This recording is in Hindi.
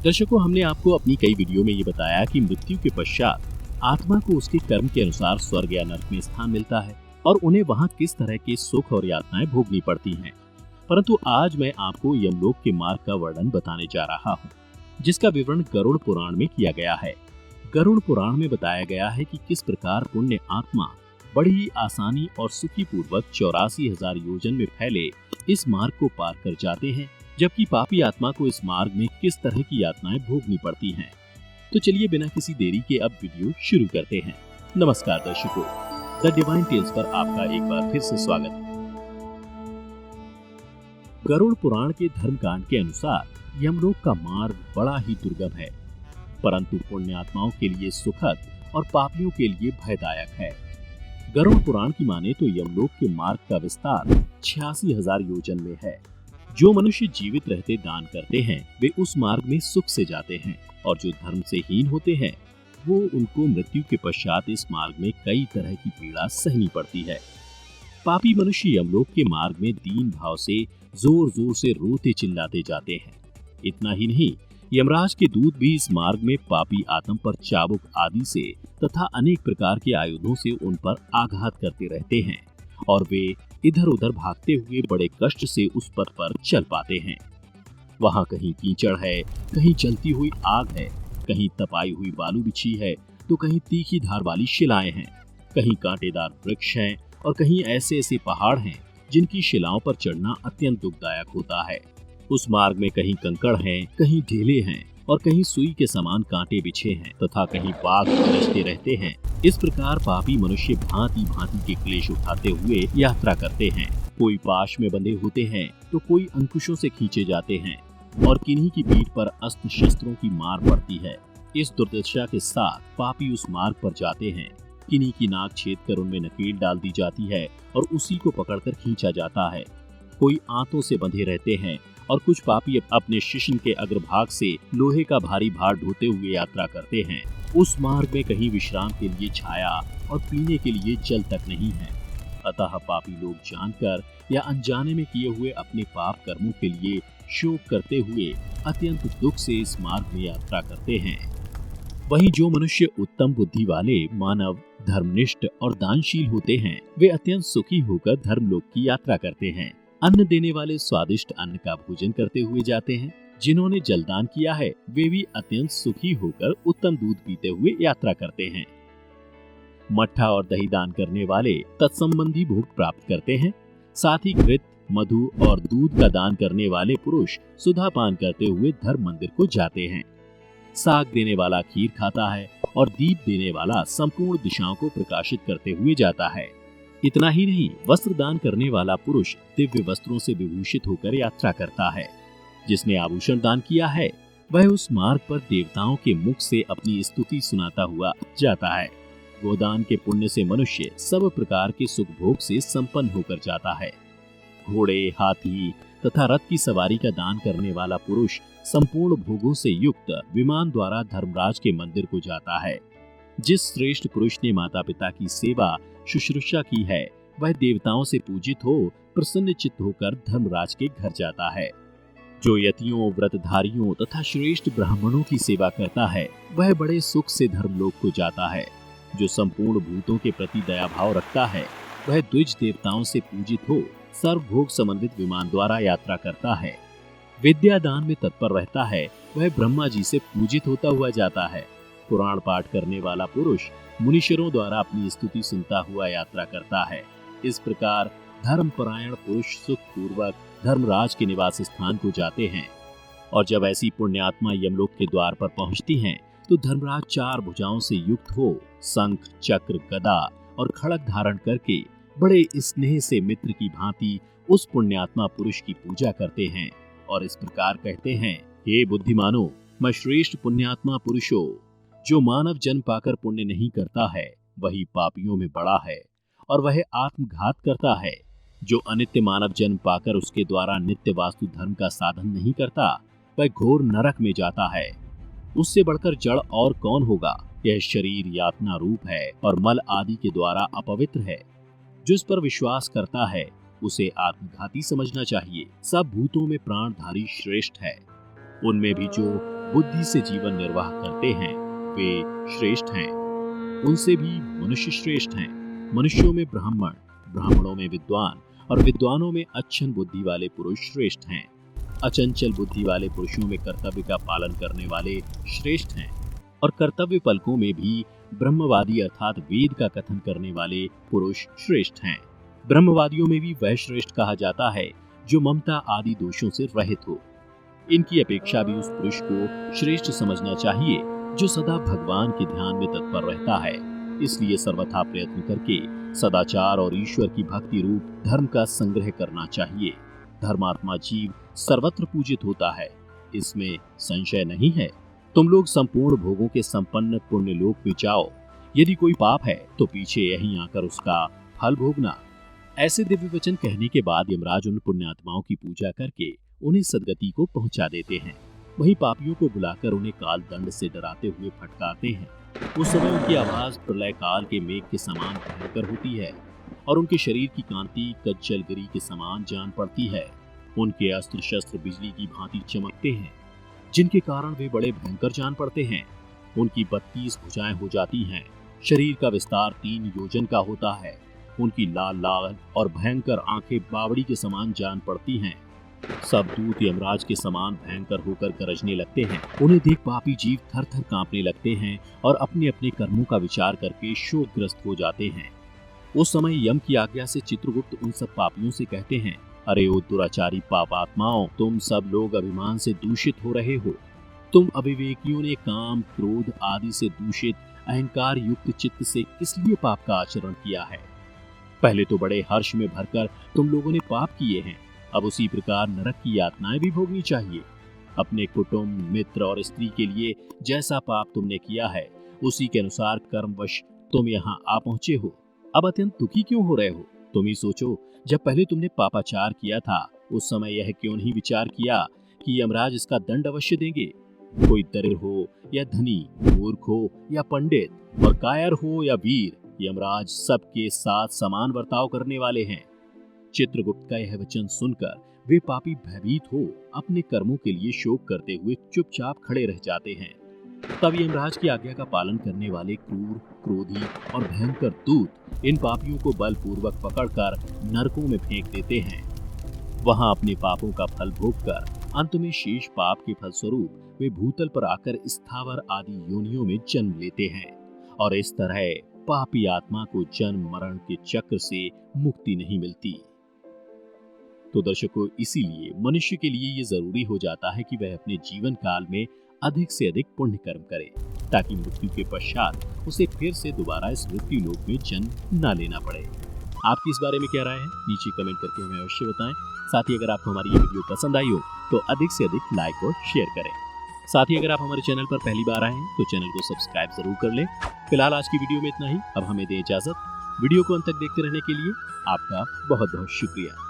दर्शकों, हमने आपको अपनी कई वीडियो में ये बताया कि मृत्यु के पश्चात आत्मा को उसके कर्म के अनुसार स्वर्ग या नरक में स्थान मिलता है और उन्हें वहाँ किस तरह के सुख और यातनाएं भोगनी पड़ती हैं। परंतु आज मैं आपको यमलोक के मार्ग का वर्णन बताने जा रहा हूँ, जिसका विवरण गरुड़ पुराण में किया गया है। गरुड़ पुराण में बताया गया है कि किस प्रकार पुण्य आत्मा बड़ी ही आसानी और सुखी पूर्वक 84,000 योजन में फैले इस मार्ग को पार कर जाते हैं, जबकि पापी आत्मा को इस मार्ग में किस तरह की यातनाएं भोगनी पड़ती हैं। तो चलिए बिना किसी देरी के अब वीडियो शुरू करते हैं। नमस्कार दर्शकों, द डिवाइन टेल्स पर आपका एक बार फिर से स्वागत है। गरुड़ पुराण के धर्मकांड के अनुसार यमलोक का मार्ग बड़ा ही दुर्गम है, परंतु पुण्य आत्माओं के लिए सुखद और पापियों के लिए भयदायक है। गरुड़ पुराण की माने तो यमलोक के मार्ग का विस्तार 86,000 योजन में है। जो मनुष्य जीवित रहते दान करते हैं वे उस मार्ग में सुख से जाते हैं, और जो धर्म से हीन होते हैं वो उनको मृत्यु के पश्चात इस मार्ग में कई तरह की पीड़ा सहनी पड़ती है। पापी मनुष्य यमलोक के मार्ग में दीन भाव से जोर जोर से रोते चिल्लाते जाते हैं। इतना ही नहीं, यमराज के दूत भी इस मार्ग में पापी आत्मा पर चाबुक आदि से तथा अनेक प्रकार के आयुधों से उन पर आघात करते रहते हैं और वे इधर उधर भागते हुए बड़े कष्ट से उस पथ पर चल पाते हैं। वहाँ कहीं कीचड़ है, कहीं जलती हुई आग है, कहीं तपाई हुई बालू बिछी है, तो कहीं तीखी धार वाली शिलाएं हैं, कहीं कांटेदार वृक्ष हैं और कहीं ऐसे ऐसे पहाड़ हैं जिनकी शिलाओं पर चढ़ना अत्यंत दुखदायक होता है। उस मार्ग में कहीं कंकड़ हैं, कहीं ढेले हैं और कहीं सुई के समान कांटे बिछे हैं तथा कहीं बाघ गरजते रहते हैं। इस प्रकार पापी मनुष्य भांति भांति के क्लेश उठाते हुए यात्रा करते हैं। कोई पाश में बंधे होते हैं तो कोई अंकुशों से खींचे जाते हैं और किन्हीं की पीठ पर अस्त्र शस्त्रों की मार पड़ती है। इस दुर्दशा के साथ पापी उस मार्ग पर जाते हैं। किन्हीं की नाक छेद कर उनमें नकेल डाल दी जाती है और उसी को पकड़कर खींचा जाता है। कोई आंतों से बंधे रहते हैं और कुछ पापी अपने शिश्न के अग्रभाग से लोहे का भारी भार ढोते हुए यात्रा करते हैं। उस मार्ग में कहीं विश्राम के लिए छाया और पीने के लिए जल तक नहीं है। अतः पापी लोग जानकर या अनजाने में किए हुए अपने पाप कर्मों के लिए शोक करते हुए अत्यंत दुख से इस मार्ग में यात्रा करते हैं। वहीं जो मनुष्य उत्तम बुद्धि वाले, मानव, धर्मनिष्ठ और दानशील होते हैं वे अत्यंत सुखी होकर धर्मलोक की यात्रा करते हैं। अन्न देने वाले स्वादिष्ट अन्न का भोजन करते हुए जाते हैं। जिन्होंने जलदान किया है वे भी अत्यंत सुखी होकर उत्तम दूध पीते हुए यात्रा करते हैं। मट्ठा और दही दान करने वाले तत्संबंधी भोग प्राप्त करते हैं। साथ ही घृत, मधु और दूध का दान करने वाले पुरुष सुधा पान करते हुए धर्म मंदिर को जाते हैं। साग देने वाला खीर खाता है और दीप देने वाला संपूर्ण दिशाओं को प्रकाशित करते हुए जाता है। इतना ही नहीं, वस्त्र दान करने वाला पुरुष दिव्य वस्त्रों से विभूषित होकर यात्रा करता है। जिसने आभूषण दान किया है वह उस मार्ग पर देवताओं के मुख से अपनी स्तुति सुनाता हुआ जाता है। गोदान के पुण्य से मनुष्य सब प्रकार के सुख भोग से संपन्न होकर जाता है। घोड़े, हाथी तथा रथ की सवारी का दान करने वाला पुरुष संपूर्ण भोगों से युक्त विमान द्वारा धर्मराज के मंदिर को जाता है। जिस श्रेष्ठ पुरुष ने माता पिता की सेवा शुश्रूषा की है वह देवताओं से पूजित हो प्रसन्न चित्त होकर धर्मराज के घर जाता है। जो यतियों, व्रतधारियों तथा श्रेष्ठ ब्राह्मणों की सेवा करता है वह बड़े सुख से धर्मलोक को जाता है। जो संपूर्ण भूतों के प्रति दया भाव रखता है वह द्विज देवताओं से पूजित हो सर्वभोग समन्वित विमान द्वारा यात्रा करता है। विद्या दान में तत्पर रहता है वह ब्रह्मा जी से पूजित होता हुआ जाता है। पुराण पाठ करने वाला पुरुष मुनीश्वरों द्वारा अपनी स्तुति सुनता हुआ यात्रा करता है। इस प्रकार धर्मपरायण पुरुष सुख पूर्वक धर्मराज के निवास स्थान को जाते हैं। और जब ऐसी पुण्यात्मा यमलोक के द्वार पर पहुंचती हैं, तो धर्मराज 4 भुजाओं से युक्त हो शंख, चक्र, गदा और खड़ग धारण करके बड़े स्नेह से मित्र की भांति उस पुण्यात्मा पुरुष की पूजा करते हैं और इस प्रकार कहते हैं, हे बुद्धिमानो, मैं श्रेष्ठ पुण्यात्मा पुरुषो, जो मानव जन्म पाकर पुण्य नहीं करता है वही पापियों में बड़ा है और वह आत्मघात करता है। जो अनित्य मानव जन्म पाकर उसके द्वारा नित्य वास्तु धर्म का साधन नहीं करता वह घोर नरक में जाता है। उससे बढ़कर जड़ और कौन होगा। यह शरीर यातना रूप है और मल आदि के द्वारा अपवित्र है। जो इस पर विश्वास करता है उसे आत्मघाती समझना चाहिए। सब भूतों में प्राणधारी श्रेष्ठ है। उनमें भी जो बुद्धि से जीवन निर्वाह करते हैं वे श्रेष्ठ हैं। उनसे भी मनुष्य श्रेष्ठ हैं। मनुष्यों में ब्राह्मण, ब्राह्मणों में विद्वान और विद्वानों में अच्छन बुद्धि वाले पुरुष श्रेष्ठ हैं। अचंचल बुद्धि वाले पुरुषों में कर्तव्य का पालन करने वाले श्रेष्ठ हैं और कर्तव्य पलकों में भी ब्रह्मवादी अर्थात वेद का कथन करने वाले पुरुष श्रेष्ठ हैं। ब्रह्मवादियों में भी वह श्रेष्ठ कहा जाता है जो ममता आदि दोषों से रहित हो। इनकी अपेक्षा भी उस पुरुष को श्रेष्ठ समझना चाहिए जो सदा भगवान के ध्यान में तत्पर रहता है। इसलिए सर्वथा प्रयत्न करके सदाचार और ईश्वर की भक्ति रूप धर्म का संग्रह करना चाहिए। धर्मात्मा जीव सर्वत्र पूजित होता है, इसमें संशय नहीं है। तुम लोग संपूर्ण भोगों के संपन्न पुण्य लोक में जाओ। यदि कोई पाप है तो पीछे यहीं आकर उसका फल भोगना। ऐसे दिव्य वचन कहने के बाद यमराज उन पुण्यात्माओं की पूजा करके उन्हें सदगति को पहुंचा देते हैं। वहीं पापियों को बुलाकर उन्हें काल दंड से डराते हुए फटकारते हैं। उस समय उनकी आवाज प्रलय काल के मेघ के समान भयंकर होती है और उनके शरीर की कांति कज्जलगिरी के समान जान पड़ती है। उनके अस्त्र शस्त्र बिजली की भांति चमकते हैं, जिनके कारण वे बड़े भयंकर जान पड़ते हैं। उनकी 32 भुजाएं हो जाती हैं। शरीर का विस्तार 3 योजन का होता है। उनकी लाल लाल और भयंकर आंखें बावड़ी के समान जान पड़ती हैं। सब दूत यमराज के समान भयंकर होकर गरजने लगते हैं। उन्हें देख पापी जीव थर थर कांपने लगते हैं और अपने अपने कर्मों का विचार करके शोकग्रस्त हो जाते हैं। उस समय यम की आज्ञा से चित्रगुप्त उन सब पापियों से कहते हैं, अरे ओ दुराचारी पापात्माओं, तुम सब लोग अभिमान से दूषित हो रहे हो। तुम अविवेकियों ने काम, क्रोध आदि से दूषित अहंकार युक्त चित्त से किस लिए पाप का आचरण किया है? पहले तो बड़े हर्ष में भरकर तुम लोगों ने पाप किए हैं, अब उसी प्रकार नरक की यातनाएं भी भोगनी चाहिए। अपने कुटुंब, मित्र और स्त्री के लिए जैसा पाप तुमने किया है उसी के अनुसार कर्मवश तुम यहाँ आ पहुंचे हो। अब अत्यंत दुखी क्यों हो रहे हो? तुम ही सोचो, जब पहले तुमने पापाचार किया था उस समय यह क्यों नहीं विचार किया कि यमराज इसका दंड अवश्य देंगे। कोई दरिद्र हो या धनी, मूर्ख हो या पंडित और कायर हो या वीर, यमराज सबके साथ समान बर्ताव करने वाले हैं। चित्रगुप्त का यह वचन सुनकर वे पापी भयभीत हो अपने कर्मों के लिए शोक करते हुए चुपचाप खड़े रह जाते हैं। तब यमराज की आज्ञा का पालन करने वाले क्रूर, क्रोधी और भयंकर दूत इन पापियों को बलपूर्वक पकड़कर नरकों में फेंक देते हैं। वहां अपने पापों का फल भोगकर अंत में शेष पाप के फलस्वरूप वे भूतल पर आकर स्थावर आदि योनियों में जन्म लेते हैं और इस तरह पापी आत्मा को जन्म मरण के चक्र से मुक्ति नहीं मिलती। तो दर्शकों, इसीलिए मनुष्य के लिए ये जरूरी हो जाता है कि वह अपने जीवन काल में अधिक से अधिक पुण्य कर्म करे, ताकि मृत्यु के पश्चात उसे फिर से दोबारा इस मृत्यु लोक में जन्म न लेना पड़े। आपकी इस बारे में क्या राय है? नीचे कमेंट करके हमें अवश्य बताएं। साथ ही अगर आपको हमारी ये वीडियो पसंद आई हो तो अधिक से अधिक लाइक और शेयर करें। साथ ही अगर आप हमारे चैनल पर पहली बार आए हैं तो चैनल को सब्सक्राइब जरूर कर लें। फिलहाल आज की वीडियो में इतना ही। अब हमें दें इजाजत। वीडियो को अंत तक देखते रहने के लिए आपका बहुत बहुत शुक्रिया।